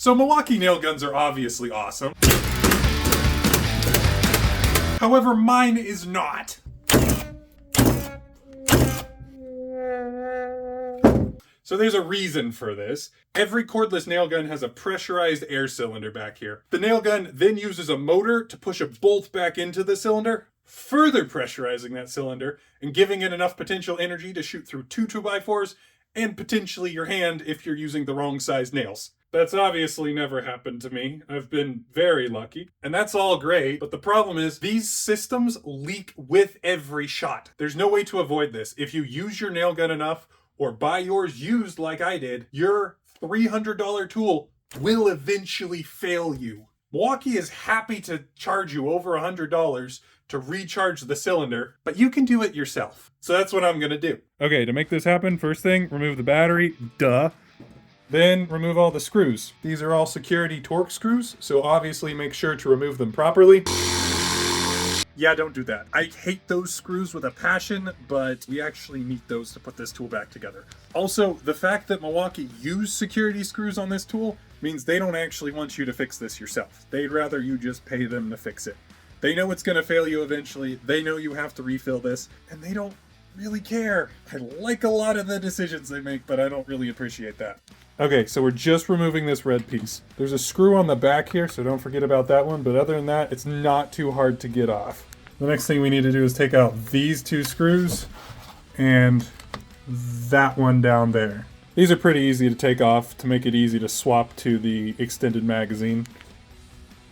So Milwaukee nail guns are obviously awesome. However, mine is not. So there's a reason for this. Every cordless nail gun has a pressurized air cylinder back here. The nail gun then uses a motor to push a bolt back into the cylinder, further pressurizing that cylinder and giving it enough potential energy to shoot through 2 2x4s and potentially your hand if you're using the wrong size nails. That's obviously never happened to me. I've been very lucky. And that's all great, but the problem is these systems leak with every shot. There's no way to avoid this. If you use your nail gun enough, or buy yours used like I did, your $300 tool will eventually fail you. Milwaukee is happy to charge you over $100 to recharge the cylinder, but you can do it yourself. So that's what I'm gonna do. Okay, to make this happen, first thing, remove the battery, duh. Then remove all the screws. These are all security torque screws, so obviously make sure to remove them properly. Yeah, don't do that. I hate those screws with a passion, but we actually need those to put this tool back together. Also, the fact that Milwaukee used security screws on this tool means they don't actually want you to fix this yourself. They'd rather you just pay them to fix it. They know it's gonna fail you eventually, they know you have to refill this, and they don't really care. I like a lot of the decisions they make, but I don't really appreciate that. Okay, so we're just removing this red piece. There's a screw on the back here, so don't forget about that one, but other than that, it's not too hard to get off. The next thing we need to do is take out these 2 screws and that one down there. These are pretty easy to take off to make it easy to swap to the extended magazine.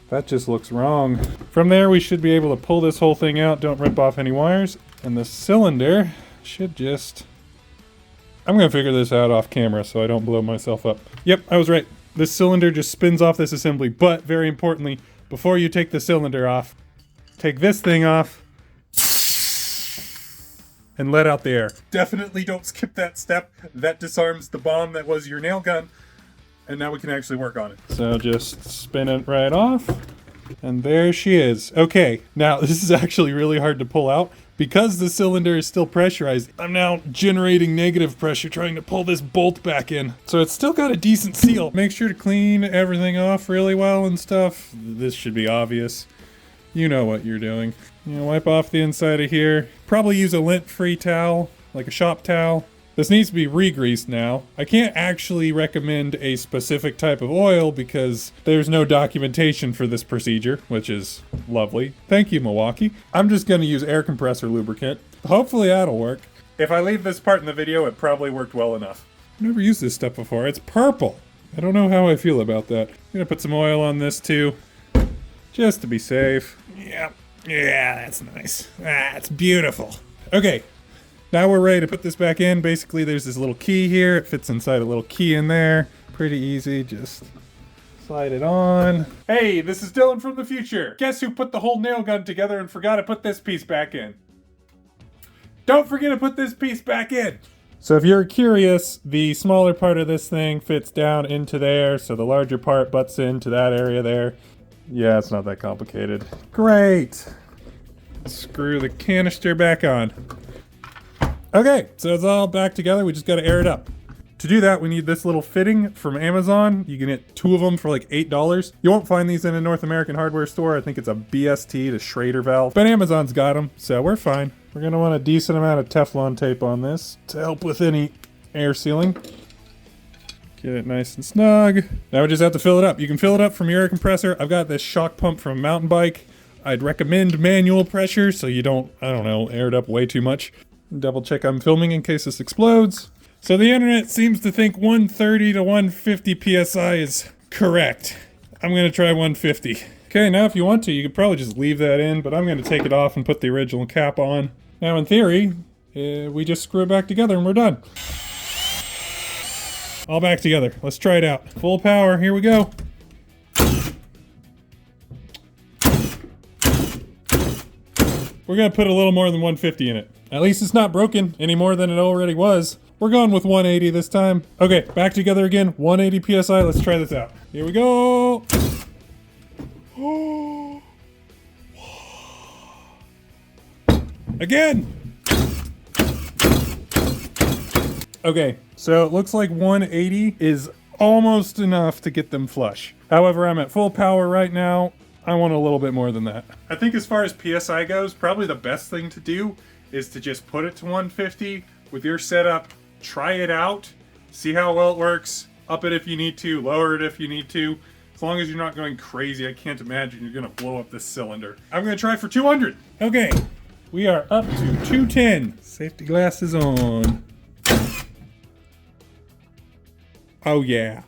That just looks wrong. From there, we should be able to pull this whole thing out, don't rip off any wires, and the cylinder should just... I'm gonna figure this out off camera so I don't blow myself up. Yep, I was right. This cylinder just spins off this assembly, but very importantly, before you take the cylinder off, take this thing off and let out the air. Definitely don't skip that step. That disarms the bomb that was your nail gun. And now we can actually work on it. So just spin it right off. And there she is. Okay, now this is actually really hard to pull out. Because the cylinder is still pressurized, I'm now generating negative pressure trying to pull this bolt back in. So it's still got a decent seal. Make sure to clean everything off really well and stuff. This should be obvious. You know what you're doing. Wipe off the inside of here. Probably use a lint-free towel, like a shop towel. This needs to be re-greased now. I can't actually recommend a specific type of oil because there's no documentation for this procedure, which is lovely. Thank you, Milwaukee. I'm just gonna use air compressor lubricant. Hopefully that'll work. If I leave this part in the video, it probably worked well enough. I've never used this stuff before. It's purple. I don't know how I feel about that. I'm gonna put some oil on this too, just to be safe. Yeah, that's nice. That's beautiful. Okay. Now we're ready to put this back in. Basically, there's this little key here. It fits inside a little key in there. Pretty easy, just slide it on. Hey, this is Dylan from the future. Guess who put the whole nail gun together and forgot to put this piece back in? Don't forget to put this piece back in. So if you're curious, the smaller part of this thing fits down into there, so the larger part butts into that area there. Yeah, it's not that complicated. Great. Screw the canister back on. Okay, so it's all back together. We just got to air it up. To do that, we need this little fitting from Amazon. You can get 2 of them for like $8. You won't find these in a North American hardware store. I think it's a BST to Schrader valve, but Amazon's got them, so we're fine. We're gonna want a decent amount of Teflon tape on this to help with any air sealing. Get it nice and snug. Now we just have to fill it up. You can fill it up from your air compressor. I've got this shock pump from a mountain bike. I'd recommend manual pressure so you don't, air it up way too much. Double check I'm filming in case this explodes. So the internet seems to think 130 to 150 PSI is correct. I'm gonna try 150. Okay, now if you want to, you could probably just leave that in, but I'm gonna take it off and put the original cap on. Now in theory, we just screw it back together and we're done. All back together. Let's try it out. Full power, here we go. We're gonna put a little more than 150 in it. At least it's not broken any more than it already was. We're going with 180 this time. Okay, back together again, 180 PSI. Let's try this out. Here we go. Again. Okay, so it looks like 180 is almost enough to get them flush. However, I'm at full power right now. I want a little bit more than that. I think as far as PSI goes, probably the best thing to do is to just put it to 150 with your setup, try it out, see how well it works, up it if you need to, lower it if you need to. As long as you're not going crazy, I can't imagine you're gonna blow up this cylinder. I'm gonna try for 200. Okay, we are up to 210. Safety glasses on. Oh yeah.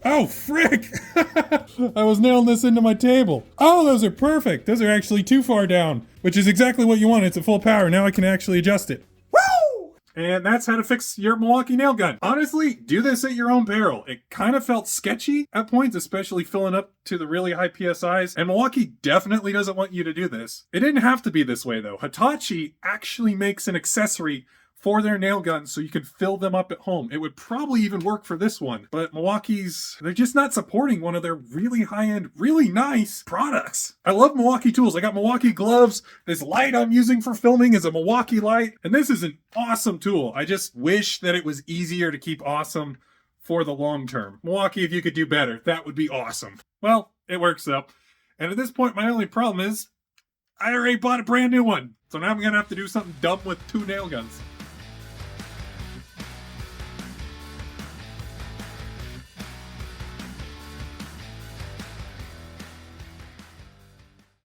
Oh, frick! I was nailing this into my table. Oh, those are perfect. Those are actually too far down, which is exactly what you want. It's at full power. Now I can actually adjust it. Woo! And that's how to fix your Milwaukee nail gun. Honestly, do this at your own peril. It kind of felt sketchy at points, especially filling up to the really high PSIs, and Milwaukee definitely doesn't want you to do this. It didn't have to be this way though. Hitachi actually makes an accessory for their nail guns so you can fill them up at home. It would probably even work for this one, but Milwaukee's, they're just not supporting one of their really high-end, really nice products. I love Milwaukee tools. I got Milwaukee gloves. This light I'm using for filming is a Milwaukee light, and this is an awesome tool. I just wish that it was easier to keep awesome for the long term. Milwaukee, if you could do better, that would be awesome. Well, it works though. And at this point, my only problem is I already bought a brand new one. So now I'm gonna have to do something dumb with 2 nail guns.